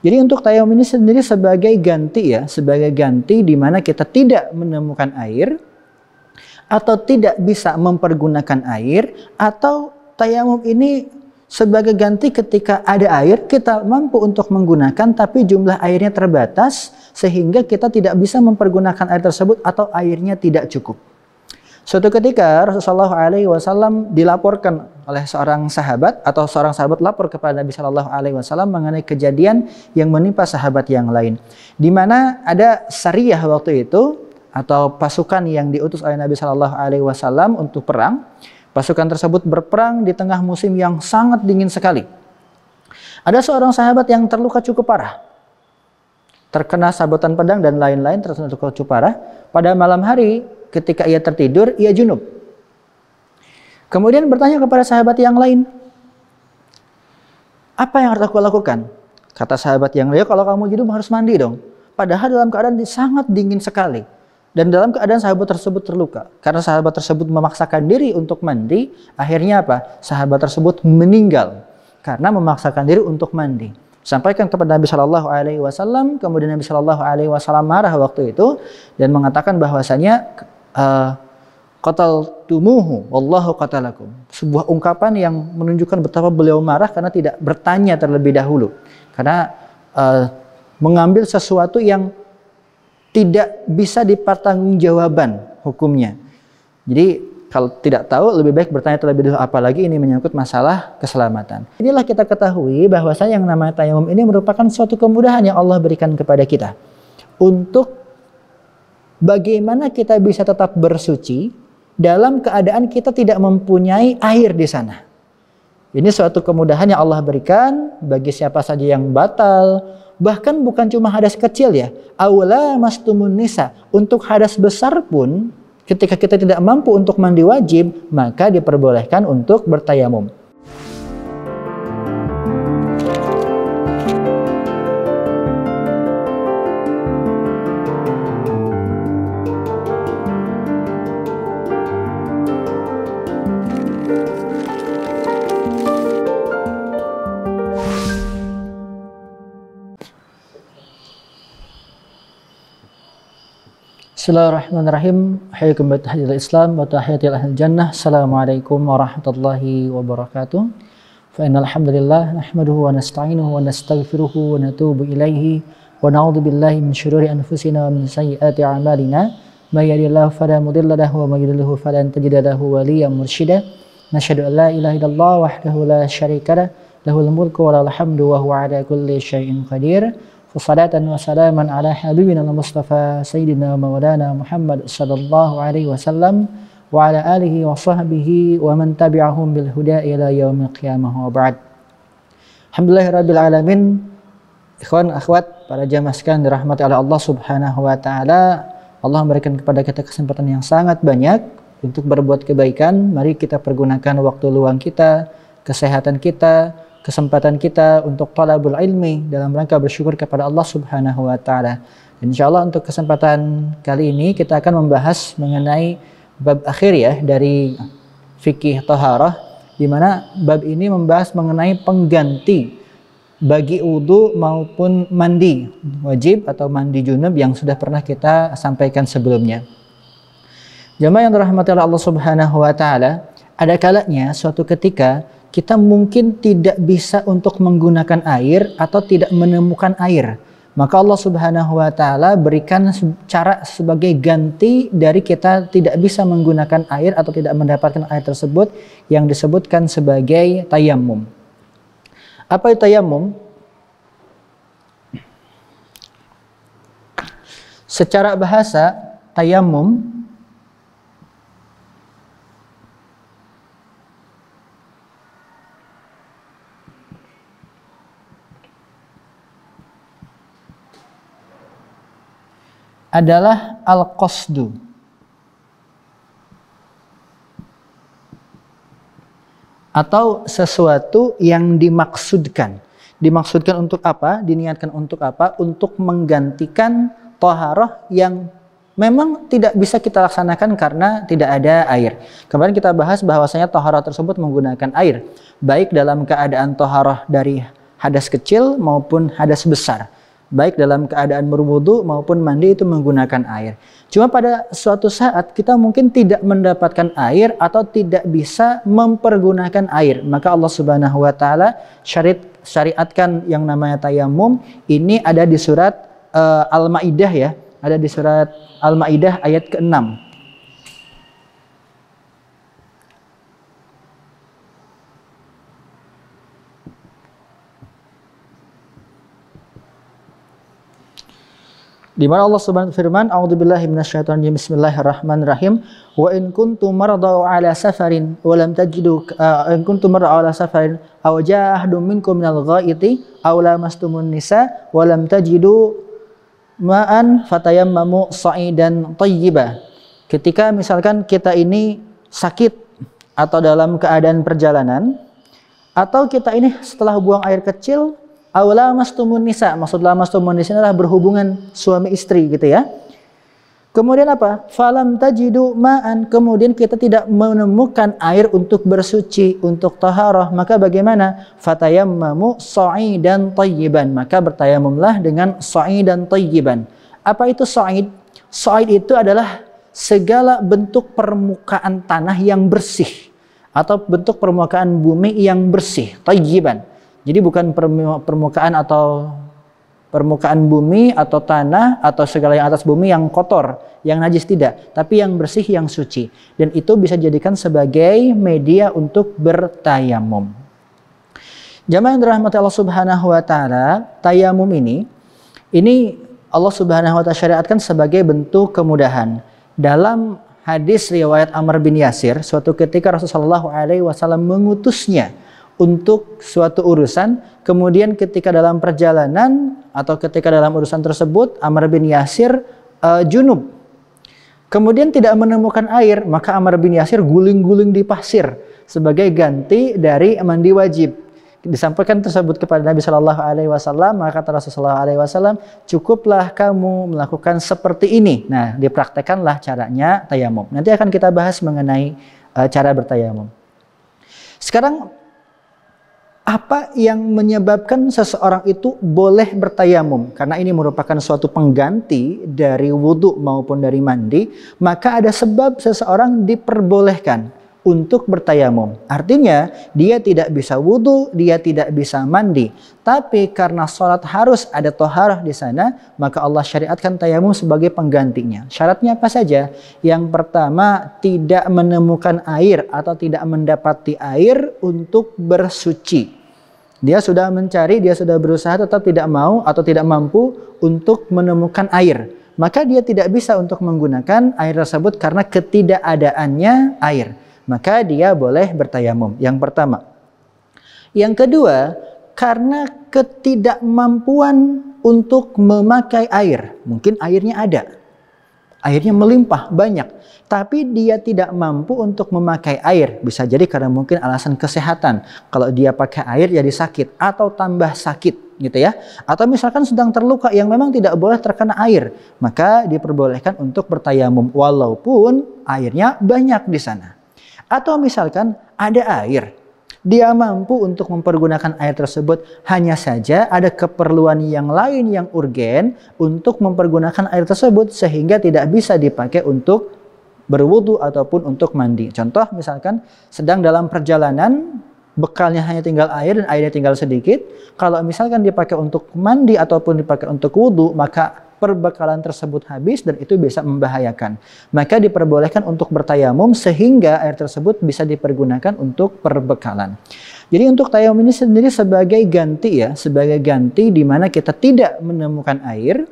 Jadi untuk tayamum ini sendiri sebagai ganti ya, sebagai ganti di mana kita tidak menemukan air atau tidak bisa mempergunakan air, atau tayamum ini sebagai ganti ketika ada air kita mampu untuk menggunakan tapi jumlah airnya terbatas sehingga kita tidak bisa mempergunakan air tersebut atau airnya tidak cukup. Suatu ketika Rasulullah SAW dilaporkan oleh seorang sahabat, atau seorang sahabat lapor kepada Nabi SAW mengenai kejadian yang menimpa sahabat yang lain, di mana ada sariyah waktu itu atau pasukan yang diutus oleh Nabi SAW untuk perang. Pasukan tersebut berperang di tengah musim yang sangat dingin sekali. Ada seorang sahabat yang terluka cukup parah, terkena sabetan pedang dan lain-lain, terluka cukup parah. Pada malam hari ketika ia tertidur, ia junub. Kemudian bertanya kepada sahabat yang lain, apa yang harus aku lakukan? Kata sahabat yang lain, kalau kamu junub harus mandi dong. Padahal dalam keadaan sangat dingin sekali. Dan dalam keadaan sahabat tersebut terluka. Karena sahabat tersebut memaksakan diri untuk mandi, akhirnya apa? Sahabat tersebut meninggal karena memaksakan diri untuk mandi. Sampaikan kepada Nabi SAW, kemudian Nabi SAW marah waktu itu dan mengatakan bahwasanya qataltumuhu wallahu qatalakum. Sebuah ungkapan yang menunjukkan betapa beliau marah karena tidak bertanya terlebih dahulu. Karena mengambil sesuatu yang tidak bisa dipertanggungjawaban hukumnya. Jadi kalau tidak tahu lebih baik bertanya terlebih dahulu, apalagi ini menyangkut masalah keselamatan. Inilah kita ketahui bahwasanya yang namanya tayamum ini merupakan suatu kemudahan yang Allah berikan kepada kita untuk bagaimana kita bisa tetap bersuci dalam keadaan kita tidak mempunyai air di sana. Ini suatu kemudahan yang Allah berikan bagi siapa saja yang batal. Bahkan bukan cuma hadas kecil ya, awla mastumun nisa, untuk hadas besar pun ketika kita tidak mampu untuk mandi wajib, maka diperbolehkan untuk bertayamum. Bismillahirrahmanirrahim. Hayyakum bi tahiyatil Islam wa tahiyatil ahlil jannah. Assalamualaikum warahmatullahi wabarakatuh. Fa innal hamdalillah nahmaduhu wa nasta'inuhu wa nastaghfiruhu wa natubu ilaihi wa na'udzu billahi min syururi anfusina wa min sayyiati a'malina. May yahdihillahu fala mudilla lahu wa may yudlilhu falan tajida lahu waliyyan mursyida. Nasyhadu an la ilaha illallah wahdahu la syarika lah, lahul mulku wa lahul hamdu wa huwa ala kulli syai'in qadir. Wassalatan wassalaman ala habibina al-Mustafa Sayyidina Maulana Muhammad sallallahu alaihi wasallam wa ala alihi wa sahbihi wa man tabi'ahum bil huda ila yaumil qiyamah wa ba'd. Alhamdulillahirabbil alamin. Ikhwan akhwat, para jamaah sekalian dirahmati oleh Allah Subhanahu wa taala. Allah memberikan kepada kita kesempatan yang sangat banyak untuk berbuat kebaikan. Mari kita pergunakan waktu luang kita, kesehatan kita, kesempatan kita untuk talabul ilmi dalam rangka bersyukur kepada Allah Subhanahu wa taala. Insyaallah untuk kesempatan kali ini kita akan membahas mengenai bab akhir ya dari fikih taharah, di mana bab ini membahas mengenai pengganti bagi wudu maupun mandi wajib atau mandi junub yang sudah pernah kita sampaikan sebelumnya. Jamaah yang dirahmati oleh Allah Subhanahu wa taala, ada kalanya suatu ketika kita mungkin tidak bisa untuk menggunakan air atau tidak menemukan air. Maka Allah Subhanahu wa taala berikan cara sebagai ganti dari kita tidak bisa menggunakan air atau tidak mendapatkan air tersebut yang disebutkan sebagai tayammum. Apa itu tayammum? Secara bahasa, tayammum adalah al-qasdu, atau sesuatu yang dimaksudkan. Dimaksudkan untuk apa? Diniatkan untuk apa? Untuk menggantikan taharah yang memang tidak bisa kita laksanakan karena tidak ada air. Kemarin kita bahas bahwasanya taharah tersebut menggunakan air, baik dalam keadaan taharah dari hadas kecil maupun hadas besar. Baik dalam keadaan berwudu maupun mandi itu menggunakan air. Cuma pada suatu saat kita mungkin tidak mendapatkan air atau tidak bisa mempergunakan air. Maka Allah Subhanahu wa taala syariatkan yang namanya tayamum. Ini ada di surat Al-Maidah ya. Ada di surat Al-Maidah ayat ke-6. Di mana Allah Subhanahu firman, "A'udzubillahi minasyaitonir rajim. Bismillahirrahmanirrahim. Wa in kuntum marada ala safarin wa lam tajidu in kuntum marada ala safarin aw jaa ahadun minkum minal ghaiti aw lamastumun nisa wa lam tajidu ma'an fatayammamu sa'idan thayyiba." Ketika misalkan kita ini sakit atau dalam keadaan perjalanan, atau kita ini setelah buang air kecil, awla mastumun nisa, maksud lamastumun nisa adalah berhubungan suami istri gitu ya. Kemudian apa? Falam tajidu ma'an, kemudian kita tidak menemukan air untuk bersuci, untuk taharah, maka bagaimana? Fatayammamu sa'idan thayyiban, maka bertayamumlah dengan sa'idan thayyiban. Apa itu sa'id? Sa'id itu adalah segala bentuk permukaan tanah yang bersih atau bentuk permukaan bumi yang bersih, thayyiban. Jadi bukan permukaan atau permukaan bumi atau tanah atau segala yang atas bumi yang kotor, yang najis, tidak, tapi yang bersih, yang suci. Dan itu bisa dijadikan sebagai media untuk bertayamum. Jamaah yang dirahmati Allah Subhanahu wa taala, tayamum ini Allah Subhanahu wa taala syariatkan sebagai bentuk kemudahan. Dalam hadis riwayat Amr bin Yasir, suatu ketika Rasulullah SAW mengutusnya untuk suatu urusan, kemudian ketika dalam perjalanan atau ketika dalam urusan tersebut Amr bin Yasir junub, kemudian tidak menemukan air, maka Amr bin Yasir guling-guling di pasir sebagai ganti dari mandi wajib. Disampaikan tersebut kepada Nabi Shallallahu Alaihi Wasallam, maka kata Rasulullah Alaihi Wasallam, cukuplah kamu melakukan seperti ini. Nah, dipraktekanlah caranya tayamum. Nanti akan kita bahas mengenai cara bertayamum. Sekarang, apa yang menyebabkan seseorang itu boleh bertayamum? Karena ini merupakan suatu pengganti dari wudhu maupun dari mandi, maka ada sebab seseorang diperbolehkan untuk bertayamum. Artinya dia tidak bisa wudhu, dia tidak bisa mandi, tapi karena sholat harus ada toharah di sana, maka Allah syariatkan tayamum sebagai penggantinya. Syaratnya apa saja? Yang pertama, tidak menemukan air atau tidak mendapati air untuk bersuci. Dia sudah mencari, dia sudah berusaha, tetap tidak mau atau tidak mampu untuk menemukan air, maka dia tidak bisa untuk menggunakan air tersebut karena ketidakadaannya air. Maka dia boleh bertayamum. Yang pertama. Yang kedua, karena ketidakmampuan untuk memakai air. Mungkin airnya ada, airnya melimpah banyak, tapi dia tidak mampu untuk memakai air. Bisa jadi karena mungkin alasan kesehatan. Kalau dia pakai air jadi sakit atau tambah sakit gitu ya. Atau misalkan sedang terluka yang memang tidak boleh terkena air, maka diperbolehkan untuk bertayamum walaupun airnya banyak di sana. Atau misalkan ada air, dia mampu untuk mempergunakan air tersebut, hanya saja ada keperluan yang lain yang urgen untuk mempergunakan air tersebut sehingga tidak bisa dipakai untuk berwudu ataupun untuk mandi. Contoh misalkan sedang dalam perjalanan, bekalnya hanya tinggal air dan airnya tinggal sedikit. Kalau misalkan dipakai untuk mandi ataupun dipakai untuk wudu, maka perbekalan tersebut habis dan itu bisa membahayakan. Maka diperbolehkan untuk bertayamum sehingga air tersebut bisa dipergunakan untuk perbekalan. Jadi untuk tayamum ini sendiri sebagai ganti ya, sebagai ganti di mana kita tidak menemukan air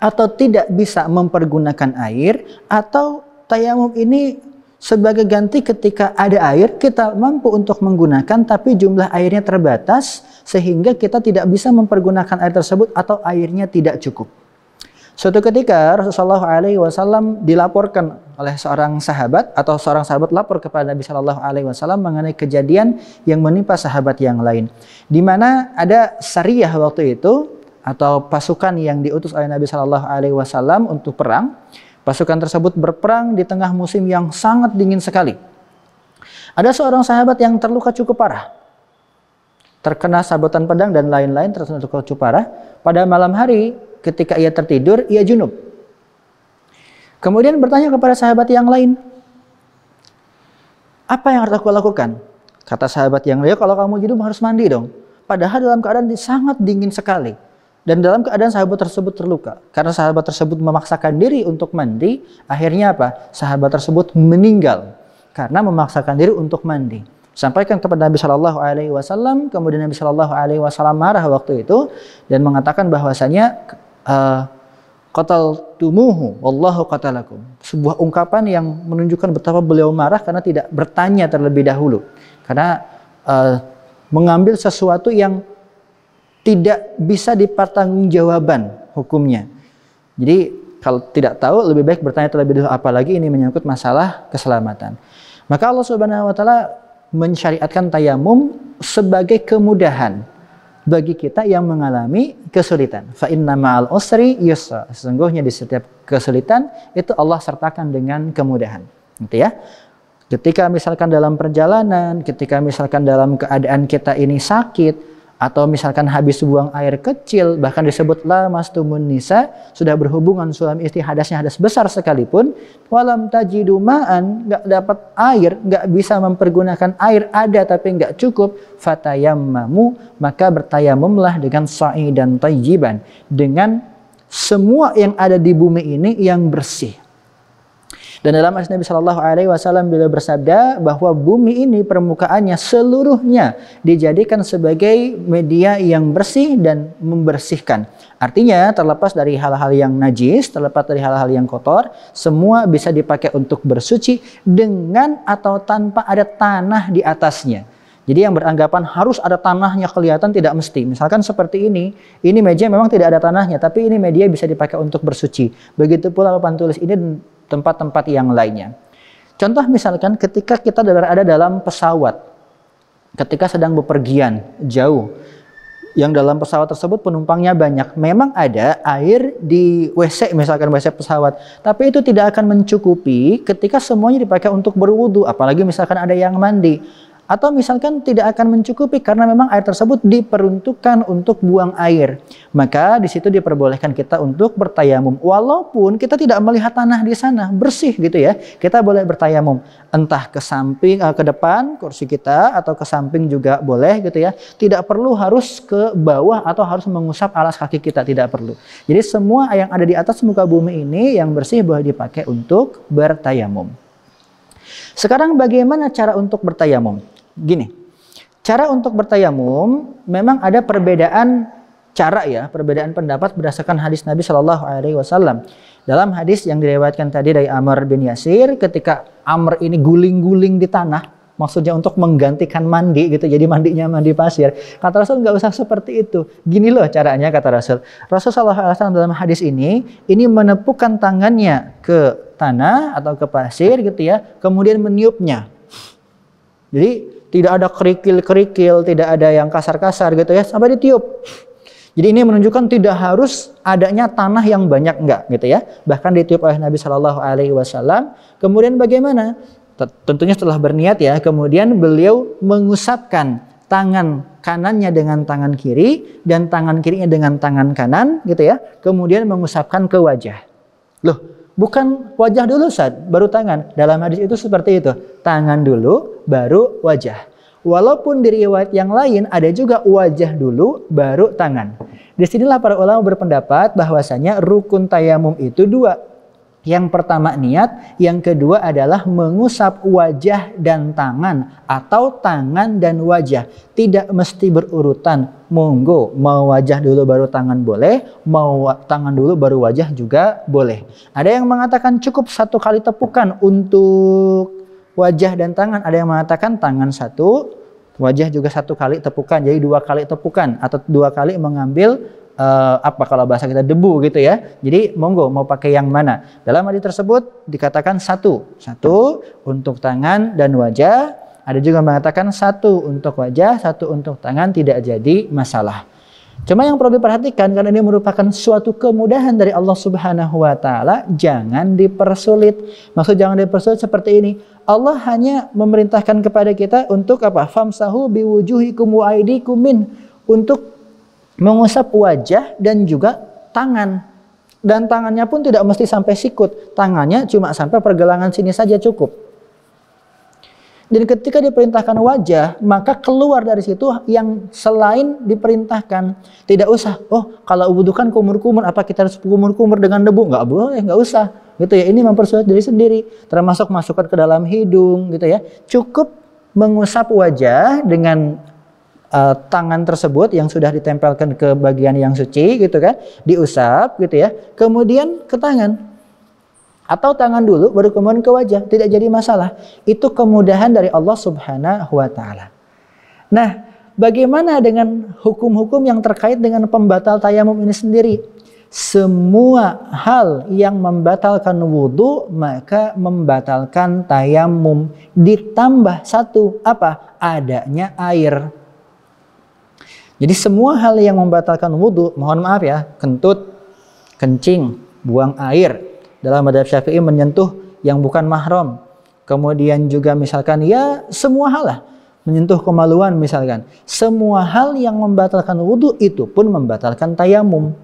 atau tidak bisa mempergunakan air, atau tayamum ini sebagai ganti ketika ada air, kita mampu untuk menggunakan tapi jumlah airnya terbatas sehingga kita tidak bisa mempergunakan air tersebut atau airnya tidak cukup. Suatu ketika Rasulullah SAW dilaporkan oleh seorang sahabat, atau seorang sahabat lapor kepada Nabi SAW mengenai kejadian yang menimpa sahabat yang lain, di mana ada sariyah waktu itu atau pasukan yang diutus oleh Nabi SAW untuk perang. Pasukan tersebut berperang di tengah musim yang sangat dingin sekali. Ada seorang sahabat yang terluka cukup parah. terkena sabetan pedang dan lain-lain, terkena luka parah. Pada malam hari ketika ia tertidur, ia junub. Kemudian bertanya kepada sahabat yang lain, apa yang harus aku lakukan? Kata sahabat yang lain, kalau kamu junub harus mandi dong. Padahal dalam keadaan sangat dingin sekali. Dan dalam keadaan sahabat tersebut terluka. Karena sahabat tersebut memaksakan diri untuk mandi, akhirnya apa? Sahabat tersebut meninggal karena memaksakan diri untuk mandi. Sampaikan kepada Nabi Shallallahu Alaihi Wasallam, kemudian Nabi Shallallahu Alaihi Wasallam marah waktu itu dan mengatakan bahwasanya qataltumuhu wallahu qatalakum. Sebuah ungkapan yang menunjukkan betapa beliau marah karena tidak bertanya terlebih dahulu. Karena mengambil sesuatu yang tidak bisa dipertanggungjawaban hukumnya. Jadi kalau tidak tahu lebih baik bertanya terlebih dahulu, apalagi ini menyangkut masalah keselamatan. Maka Allah Subhanahu wa taala mensyariatkan tayamum sebagai kemudahan bagi kita yang mengalami kesulitan. Fa inna ma'al usri yusra. Sesungguhnya di setiap kesulitan itu Allah sertakan dengan kemudahan. Gitu ya. Ketika misalkan dalam perjalanan, ketika misalkan dalam keadaan kita ini sakit, atau misalkan habis buang air kecil, bahkan disebut lamastumun nisa, sudah berhubungan suami istri hadasnya hadas besar sekalipun, walam tajidu ma'an, nggak dapat air, nggak bisa mempergunakan air, ada tapi nggak cukup, fatayammamu, maka bertayamumlah dengan sa'idan tayyiban, dengan semua yang ada di bumi ini yang bersih. Dan dalam hadis Nabi Shallallahu Alaihi Wasallam beliau bersabda bahwa bumi ini permukaannya seluruhnya dijadikan sebagai media yang bersih dan membersihkan. Artinya terlepas dari hal-hal yang najis, terlepas dari hal-hal yang kotor, semua bisa dipakai untuk bersuci dengan atau tanpa ada tanah di atasnya. Jadi yang beranggapan harus ada tanahnya kelihatan tidak mesti. Misalkan seperti ini meja memang tidak ada tanahnya, tapi ini media bisa dipakai untuk bersuci. Begitu pula papan tulis ini dan tempat-tempat yang lainnya. Contoh misalkan ketika kita berada dalam pesawat, ketika sedang bepergian jauh, yang dalam pesawat tersebut penumpangnya banyak, memang ada air di WC, misalkan WC pesawat, tapi itu tidak akan mencukupi ketika semuanya dipakai untuk berwudu, apalagi misalkan ada yang mandi. Atau misalkan tidak akan mencukupi karena memang air tersebut diperuntukkan untuk buang air. Maka di situ diperbolehkan kita untuk bertayamum. Walaupun kita tidak melihat tanah di sana, bersih gitu ya. Kita boleh bertayamum. Entah ke samping, ke depan kursi kita atau ke samping juga boleh gitu ya. Tidak perlu harus ke bawah atau harus mengusap alas kaki kita, tidak perlu. Jadi semua yang ada di atas muka bumi ini yang bersih boleh dipakai untuk bertayamum. Sekarang bagaimana cara untuk bertayamum? Gini, cara untuk bertayamum memang ada perbedaan cara ya, perbedaan pendapat berdasarkan hadis Nabi Shallallahu Alaihi Wasallam. Dalam hadis yang diriwayatkan tadi dari Amr bin Yasir, ketika Amr ini guling-guling di tanah, maksudnya untuk menggantikan mandi gitu, jadi mandinya mandi pasir. Kata Rasul nggak usah seperti itu. Gini loh caranya kata Rasul. Rasul Shallallahu Alaihi Wasallam dalam hadis ini menepukkan tangannya ke tanah atau ke pasir gitu ya, kemudian meniupnya. Jadi tidak ada kerikil-kerikil, tidak ada yang kasar-kasar gitu ya, sampai ditiup. Jadi ini menunjukkan tidak harus adanya tanah yang banyak, enggak gitu ya. Bahkan ditiup oleh Nabi Shallallahu Alaihi Wasallam. Kemudian bagaimana? Tentunya setelah berniat ya, kemudian beliau mengusapkan tangan kanannya dengan tangan kiri dan tangan kirinya dengan tangan kanan gitu ya. Kemudian mengusapkan ke wajah. Loh, bukan wajah dulu Ustaz, baru tangan. Dalam hadis itu seperti itu. Tangan dulu, baru wajah. Walaupun di riwayat yang lain ada juga wajah dulu, baru tangan. Disinilah para ulama berpendapat bahwasanya rukun tayamum itu dua. Yang pertama niat, yang kedua adalah mengusap wajah dan tangan atau tangan dan wajah. Tidak mesti berurutan, monggo mau wajah dulu baru tangan boleh, mau tangan dulu baru wajah juga boleh. Ada yang mengatakan cukup satu kali tepukan untuk wajah dan tangan, ada yang mengatakan tangan satu, wajah juga satu kali tepukan, jadi dua kali tepukan atau dua kali mengambil kalau bahasa kita debu gitu ya. Jadi monggo mau pakai yang mana. Dalam hadis tersebut dikatakan satu untuk tangan dan wajah. Ada juga mengatakan satu untuk wajah, satu untuk tangan, tidak jadi masalah. Cuma yang perlu diperhatikan, karena ini merupakan suatu kemudahan dari Allah Subhanahu wa taala, jangan dipersulit. Maksud jangan dipersulit seperti ini. Allah hanya memerintahkan kepada kita untuk apa? Famsahu biwujuhikum wa aydikum min, untuk mengusap wajah dan juga tangan. Dan tangannya pun tidak mesti sampai sikut. Tangannya cuma sampai pergelangan sini saja cukup. Dan ketika diperintahkan wajah, maka keluar dari situ yang selain diperintahkan. Tidak usah, oh kalau wudhu kan kumur-kumur, apa kita harus kumur-kumur dengan debu? Nggak boleh, nggak usah. Gitu ya, ini mempersulit diri sendiri. Termasuk masukkan ke dalam hidung, gitu ya. Cukup mengusap wajah dengan tangan tersebut yang sudah ditempelkan ke bagian yang suci, gitu kan. Diusap, gitu ya. Kemudian ke tangan. Atau tangan dulu baru kemudian ke wajah, tidak jadi masalah. Itu kemudahan dari Allah Subhanahu wa taala. Nah, bagaimana dengan hukum-hukum yang terkait dengan pembatal tayamum ini sendiri? Semua hal yang membatalkan wudhu maka membatalkan tayamum, ditambah satu apa? Adanya air. Jadi semua hal yang membatalkan wudhu, mohon maaf ya, kentut, kencing, buang air. Dalam madhab Syafi'i menyentuh yang bukan mahram. Kemudian juga misalkan ya semua hal lah. Menyentuh kemaluan misalkan. Semua hal yang membatalkan wudhu itu pun membatalkan tayamum.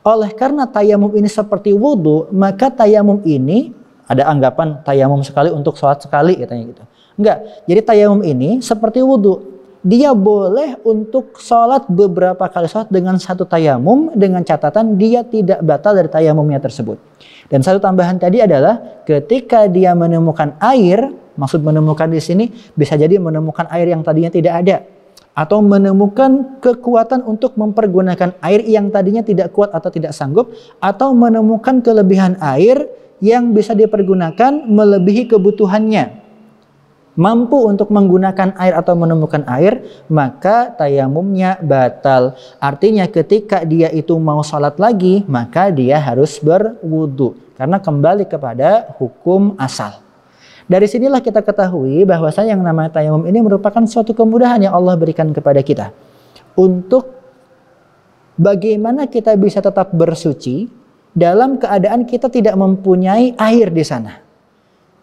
Oleh karena tayamum ini seperti wudhu, maka tayamum ini, ada anggapan tayamum sekali untuk sholat sekali katanya gitu. Enggak, jadi tayamum ini seperti wudhu. Dia boleh untuk sholat beberapa kali sholat dengan satu tayamum, dengan catatan dia tidak batal dari tayamumnya tersebut. Dan satu tambahan tadi adalah ketika dia menemukan air, maksud menemukan di sini bisa jadi menemukan air yang tadinya tidak ada, atau menemukan kekuatan untuk mempergunakan air yang tadinya tidak kuat atau tidak sanggup, atau menemukan kelebihan air yang bisa dipergunakan melebihi kebutuhannya, mampu untuk menggunakan air atau menemukan air, maka tayamumnya batal. Artinya ketika dia itu mau sholat lagi, maka dia harus berwudu. Karena kembali kepada hukum asal. Dari sinilah kita ketahui bahwasanya yang namanya tayamum ini merupakan suatu kemudahan yang Allah berikan kepada kita. Untuk bagaimana kita bisa tetap bersuci dalam keadaan kita tidak mempunyai air di sana.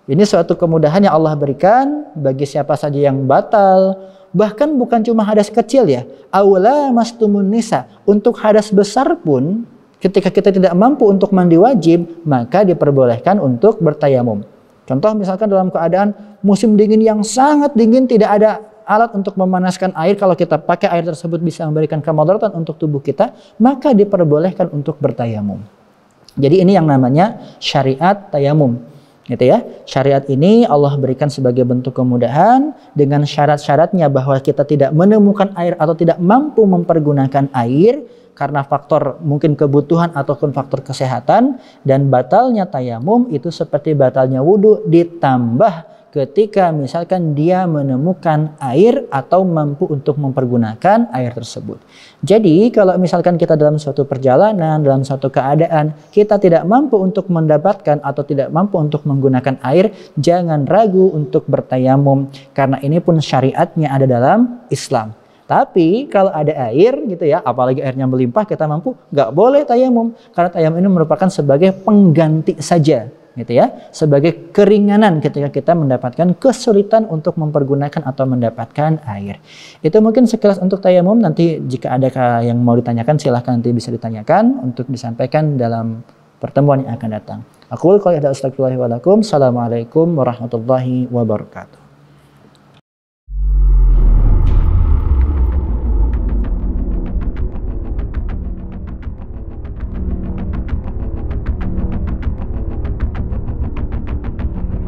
Ini suatu kemudahan yang Allah berikan bagi siapa saja yang batal. Bahkan bukan cuma hadas kecil ya. Awla mastumun nisa. Untuk hadas besar pun, ketika kita tidak mampu untuk mandi wajib, maka diperbolehkan untuk bertayamum. Contoh misalkan dalam keadaan musim dingin yang sangat dingin, tidak ada alat untuk memanaskan air. Kalau kita pakai air tersebut bisa memberikan kemudaratan untuk tubuh kita, maka diperbolehkan untuk bertayamum. Jadi ini yang namanya syariat tayamum. Gitu ya. Syariat ini Allah berikan sebagai bentuk kemudahan dengan syarat-syaratnya bahwa kita tidak menemukan air atau tidak mampu mempergunakan air karena faktor mungkin kebutuhan ataupun faktor kesehatan, dan batalnya tayamum itu seperti batalnya wudhu, ditambah ketika misalkan dia menemukan air atau mampu untuk mempergunakan air tersebut. Jadi kalau misalkan kita dalam suatu perjalanan, dalam suatu keadaan kita tidak mampu untuk mendapatkan atau tidak mampu untuk menggunakan air, jangan ragu untuk bertayamum, karena ini pun syariatnya ada dalam Islam. Tapi kalau ada air gitu ya, apalagi airnya melimpah, kita mampu, nggak boleh tayamum, karena tayamum ini merupakan sebagai pengganti saja. Gitu ya, sebagai keringanan ketika kita mendapatkan kesulitan untuk mempergunakan atau mendapatkan air. Itu mungkin sekilas untuk tayamum. Nanti jika ada yang mau ditanyakan silahkan nanti bisa ditanyakan untuk disampaikan dalam pertemuan yang akan datang. Aku qouli hadza, astagfirullahi wa lakum. Assalamualaikum warahmatullahi wabarakatuh.